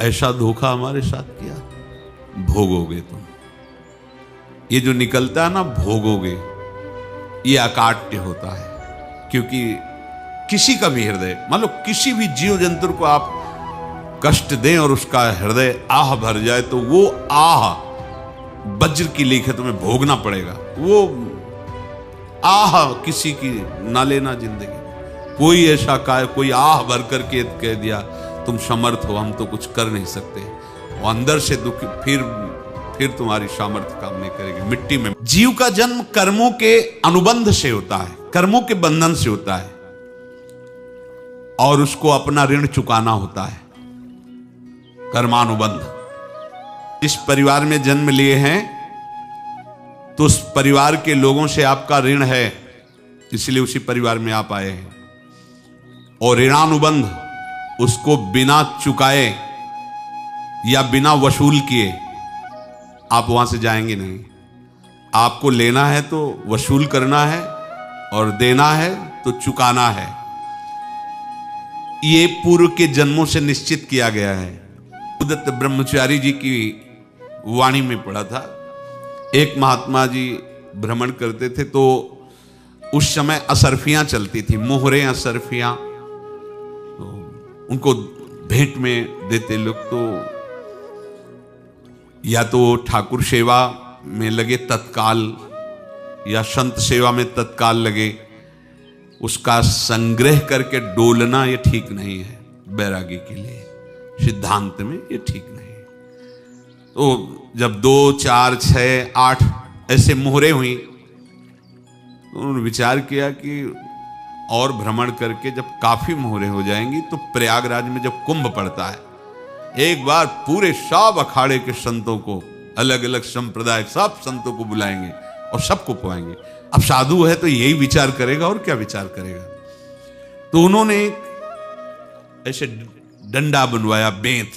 ऐसा धोखा हमारे साथ किया, भोगोगे तुम। ये जो निकलता है ना भोगोगे, ये अकाट्य होता है। क्योंकि किसी का भी हृदय, मान लो किसी भी जीव जंतु को आप कष्ट दें और उसका हृदय आह भर जाए, तो वो आह वज्र की लेख तुम्हें भोगना पड़ेगा। वो आह किसी की ना लेना जिंदगी। कोई ऐसा कोई आह भर करके कह दिया तुम समर्थ हो, हम तो कुछ कर नहीं सकते, वो अंदर से दुखी, फिर तुम्हारी सामर्थ्य काम नहीं करेगी, मिट्टी में। जीव का जन्म कर्मों के अनुबंध से होता है, कर्मों के बंधन से होता है, और उसको अपना ऋण चुकाना होता है, कर्मानुबंध। जिस परिवार में जन्म लिए हैं तो उस परिवार के लोगों से आपका ऋण है, इसलिए उसी परिवार में आप आए हैं। और ऋणानुबंध, उसको बिना चुकाए या बिना वसूल किए आप वहां से जाएंगे नहीं। आपको लेना है तो वसूल करना है, और देना है तो चुकाना है। ये पूर्व के जन्मों से निश्चित किया गया है। उदत्त ब्रह्मचारी जी की वाणी में पढ़ा था, एक महात्मा जी भ्रमण करते थे, तो उस समय असरफियां चलती थी, मोहरे असरफियां, तो उनको भेंट में देते लोग। तो या तो ठाकुर सेवा में लगे तत्काल, या संत सेवा में तत्काल लगे, उसका संग्रह करके डोलना ये ठीक नहीं है बैरागी के लिए, सिद्धांत में ये ठीक नहीं। तो जब 2, 4, 6, 8 ऐसे मोहरे हुई, तो उन्होंने विचार किया कि और भ्रमण करके जब काफी मोहरे हो जाएंगी तो प्रयागराज में जब कुंभ पड़ता है, एक बार पूरे सब अखाड़े के संतों को, अलग अलग संप्रदाय सब संतों को बुलाएंगे और सबको पवाएंगे। अब साधु है तो यही विचार करेगा, और क्या विचार करेगा। तो उन्होंने ऐसे डंडा बनवाया, बेंत,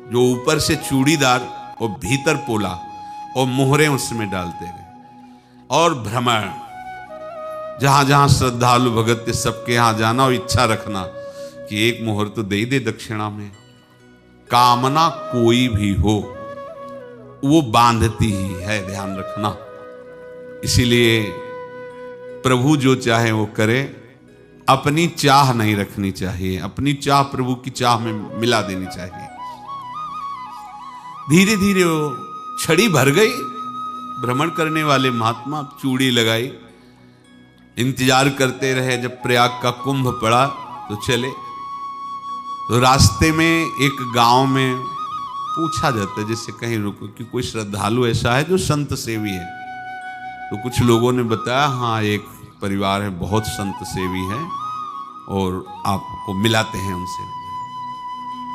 जो ऊपर से चूड़ीदार और भीतर पोला, और मोहरे उसमें डालते गए। और भ्रमण, जहां जहां श्रद्धालु भगत थे सबके यहां जाना और इच्छा रखना कि एक मोहर तो दे दे दक्षिणा में। कामना कोई भी हो वो बांधती ही है, ध्यान रखना। इसीलिए प्रभु जो चाहे वो करे, अपनी चाह नहीं रखनी चाहिए, अपनी चाह प्रभु की चाह में मिला देनी चाहिए। धीरे धीरे वो छड़ी भर गई, भ्रमण करने वाले महात्मा चूड़ी लगाई, इंतजार करते रहे। जब प्रयाग का कुंभ पड़ा तो चले। तो रास्ते में एक गांव में पूछा जाता है, जैसे कहीं रुको कि कोई श्रद्धालु ऐसा है जो संत सेवी है। तो कुछ लोगों ने बताया, हाँ एक परिवार है बहुत संत सेवी है, और आपको मिलाते हैं उनसे।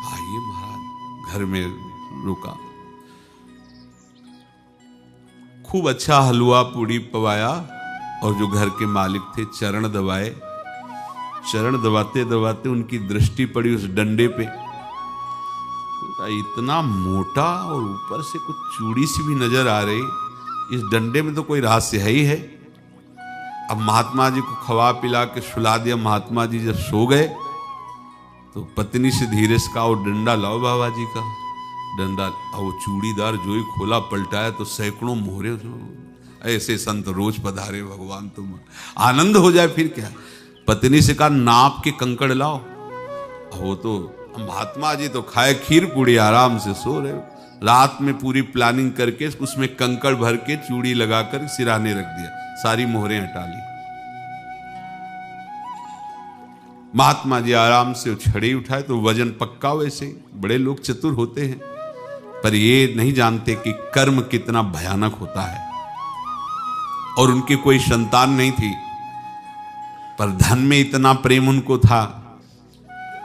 आइए महाराज, घर में रुका, खूब अच्छा हलवा पूड़ी पवाया, और जो घर के मालिक थे चरण दबाए। चरण दबाते दबाते उनकी दृष्टि पड़ी उस डंडे पे, इतना मोटा और ऊपर से कुछ चूड़ी सी भी नजर आ रही, इस डंडे में तो कोई रहस्य है ही है। अब महात्मा जी को खवा पिला के सुला दिया। महात्मा जी जब सो गए तो पत्नी से धीरे से कहा, वो डंडा लाओ बाबा जी का डंडा। वो चूड़ीदार जो ही खोला पलटाया तो सैकड़ों मोहरे। ऐसे संत रोज पधारे भगवान, तुम आनंद हो जाए फिर क्या। पत्नी से कहा, नाप के कंकड़ लाओ। वो तो महात्मा जी तो खाए खीर पूड़ी, आराम से सो रहे। रात में पूरी प्लानिंग करके उसमें कंकड़ भर के चूड़ी लगाकर सिराने रख दिया, सारी मोहरें हटा ली। महात्मा जी आराम से छड़ी उठाए तो वजन पक्का। वैसे बड़े लोग चतुर होते हैं, पर ये नहीं जानते कि कर्म कितना भयानक होता है। और उनकी कोई संतान नहीं थी, पर धन में इतना प्रेम उनको था।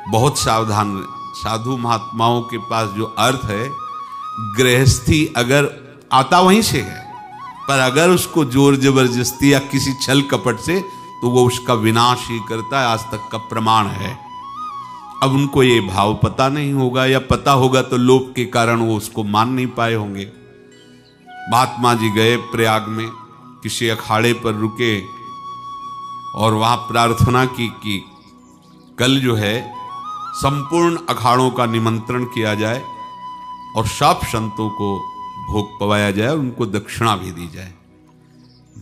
बहुत सावधान। साधु महात्माओं के पास जो अर्थ है, गृहस्थी अगर आता वहीं से है, पर अगर उसको जोर जबरदस्ती या किसी छल कपट से, तो वो उसका विनाश ही करता है। आज तक का प्रमाण है। अब उनको ये भाव पता नहीं होगा, या पता होगा तो लोभ के कारण वो उसको मान नहीं पाए होंगे। महात्मा जी गए प्रयाग में, किसी अखाड़े पर रुके और वहां प्रार्थना की कि कल जो है संपूर्ण अखाड़ों का निमंत्रण किया जाए और सब संतों को भोग पवाया जाए और उनको दक्षिणा भी दी जाए।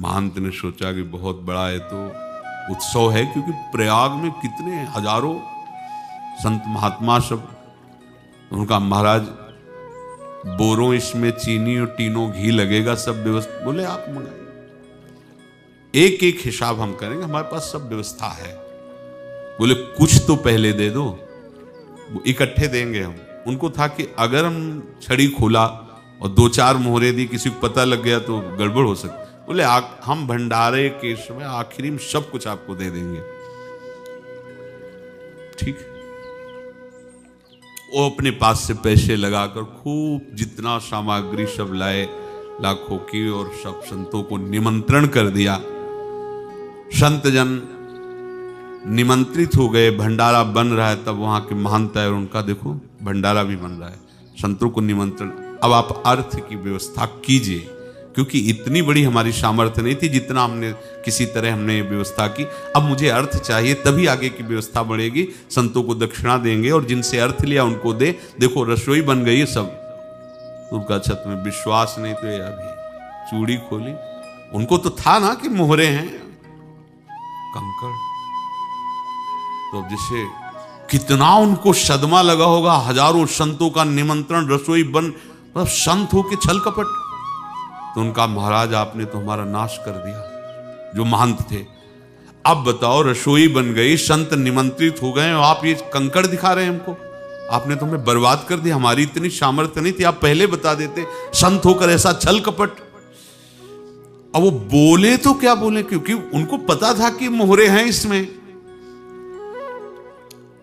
महंत ने सोचा कि बहुत बड़ा है तो उत्सव है, क्योंकि प्रयाग में कितने हजारों संत महात्मा सब। उनका महाराज बोरों इसमें चीनी और तीनों घी लगेगा, सब व्यवस्था। बोले आप मंगाइए, एक एक हिसाब हम करेंगे, हमारे पास सब व्यवस्था है। बोले कुछ तो पहले दे दो, वो इकट्ठे देंगे हम। उनको था कि अगर हम छड़ी खोला और 2-4 मोहरे दी, किसी को पता लग गया तो गड़बड़ हो सकती। बोले हम भंडारे के समय आखिरी में सब कुछ आपको दे देंगे। ठीक। वो अपने पास से पैसे लगाकर खूब जितना सामग्री सब लाए, लाखों की, और सब संतों को निमंत्रण कर दिया। संत जन निमंत्रित हो गए, भंडारा बन रहा है। तब वहां के महंत है और उनका देखो भंडारा भी बन रहा है, संतों को निमंत्रण। अब आप अर्थ की व्यवस्था कीजिए, क्योंकि इतनी बड़ी हमारी सामर्थ्य नहीं थी जितना हमने किसी तरह हमने व्यवस्था की। अब मुझे अर्थ चाहिए, तभी आगे की व्यवस्था बढ़ेगी। संतों को दक्षिणा देंगे और जिनसे अर्थ लिया उनको दे। देखो रसोई बन गई है सब। उनका छत में विश्वास नहीं तो ये अभी चूड़ी खोली। उनको तो था ना कि मोहरे हैं कंकड़। तो अब जैसे कितना उनको सदमा लगा होगा, हजारों संतों का निमंत्रण, रसोई बन, मतलब संत हो के छल कपट। तो उनका महाराज आपने तो हमारा नाश कर दिया, जो महंत थे। अब बताओ रसोई बन गई, संत निमंत्रित हो गए और आप ये कंकड़ दिखा रहे हैं हमको। आपने तो हमें बर्बाद कर दिया, हमारी इतनी सामर्थ्य नहीं थी, आप पहले बता देते। संत होकर ऐसा छल कपट। अब वो बोले तो क्या बोले, क्योंकि उनको पता था कि मोहरे हैं इसमें।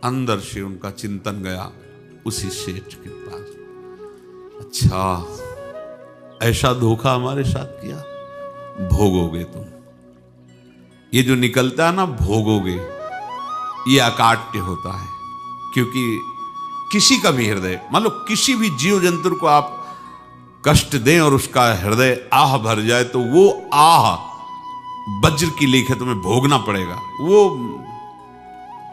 अंदर से उनका चिंतन गया उसी सेठ के पास। अच्छा ऐसा धोखा हमारे साथ किया, भोगोगे तुम। ये जो निकलता है ना भोगोगे, ये अकाट्य होता है। क्योंकि किसी का भी हृदय, मान लो किसी भी जीव जंतु को आप कष्ट दें और उसका हृदय आह भर जाए, तो वो आह वज्र की लेख है, तुम्हें भोगना पड़ेगा। वो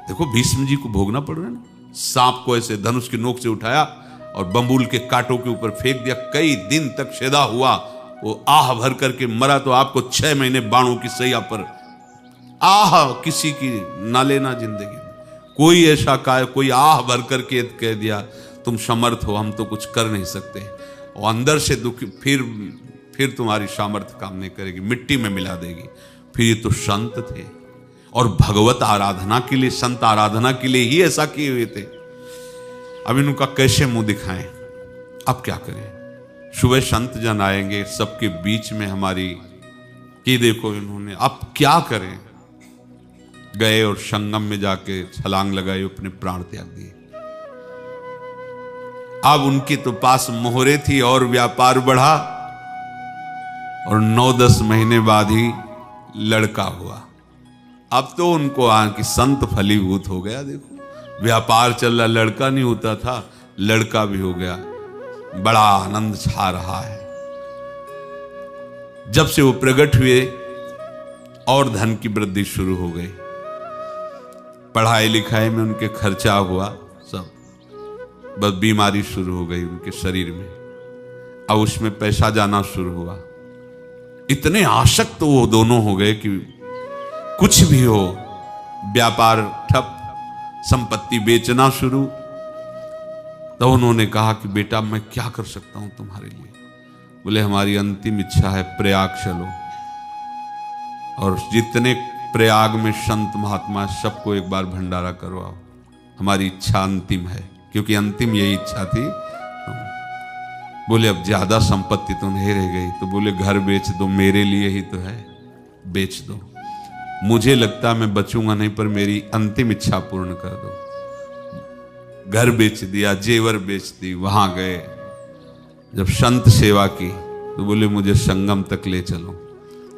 देखो भीष्म जी को भोगना पड़ रहा है ना। सांप को ऐसे धनुष की नोक से उठाया और बंबूल के कांटों के ऊपर फेंक दिया, कई दिन तक सेदा हुआ, वो आह भर करके मरा। तो आपको 6 महीने बाणों की सैया पर आह किसी की ना लेना जिंदगी में। कोई ऐसा कोई आह भर करके कह दिया तुम समर्थ हो, हम तो कुछ कर नहीं सकते, और अंदर से दुखी, फिर तुम्हारी सामर्थ्य काम नहीं करेगी, मिट्टी में मिला देगी। फिर ये तो संत थे और भगवत आराधना के लिए, संत आराधना के लिए ही ऐसा किए हुए थे। अब इनका कैसे मुंह दिखाएं, अब क्या करें। सुबह संत जन आएंगे, सबके बीच में हमारी कि देखो इन्होंने, अब क्या करें। गए और संगम में जाके छलांग लगाई, अपने प्राण त्याग दिए। अब उनके तो पास मोहरे थी और व्यापार बढ़ा, और 9-10 महीने बाद ही लड़का हुआ। अब तो उनको कि संत फलीभूत हो गया। देखो व्यापार चल रहा, लड़का नहीं होता था, लड़का भी हो गया। बड़ा आनंद छा रहा है। जब से वो प्रकट हुए और धन की वृद्धि शुरू हो गई, पढ़ाई लिखाई में उनके खर्चा हुआ सब, बस बीमारी शुरू हो गई उनके शरीर में। अब उसमें पैसा जाना शुरू हुआ। इतने आसक्त तो वो दोनों हो गए कि कुछ भी हो, व्यापार ठप, संपत्ति बेचना शुरू। तो उन्होंने कहा कि बेटा मैं क्या कर सकता हूं तुम्हारे लिए। बोले हमारी अंतिम इच्छा है, प्रयाग चलो और जितने प्रयाग में संत महात्मा सबको एक बार भंडारा करवाओ। हमारी इच्छा अंतिम है, क्योंकि अंतिम यही इच्छा थी। बोले अब ज्यादा संपत्ति तो नहीं रह गई। तो बोले घर बेच दो, मेरे लिए ही तो है, बेच दो। मुझे लगता मैं बचूंगा नहीं, पर मेरी अंतिम इच्छा पूर्ण कर दो। घर बेच दिया, जेवर बेच दी। वहां गए, जब संत सेवा की तो बोले मुझे संगम तक ले चलो।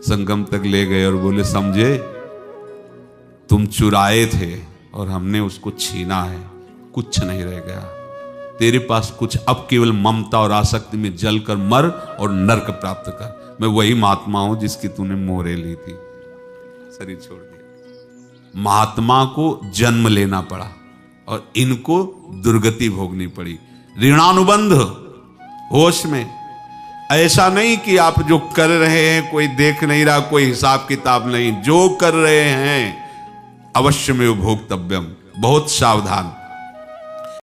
संगम तक ले गए और बोले समझे तुम चुराए थे और हमने उसको छीना है, कुछ नहीं रह गया तेरे पास कुछ। अब केवल ममता और आसक्ति में जलकर मर और नरक प्राप्त कर। मैं वही महात्मा हूं जिसकी तूने मोहरे ली थी, शरीर छोड़ दिया। महात्मा को जन्म लेना पड़ा और इनको दुर्गति भोगनी पड़ी। ऋणानुबंध, होश में। ऐसा नहीं कि आप जो कर रहे हैं कोई देख नहीं रहा, कोई हिसाब किताब नहीं, जो कर रहे हैं अवश्य में भोक्तव्यम, बहुत सावधान।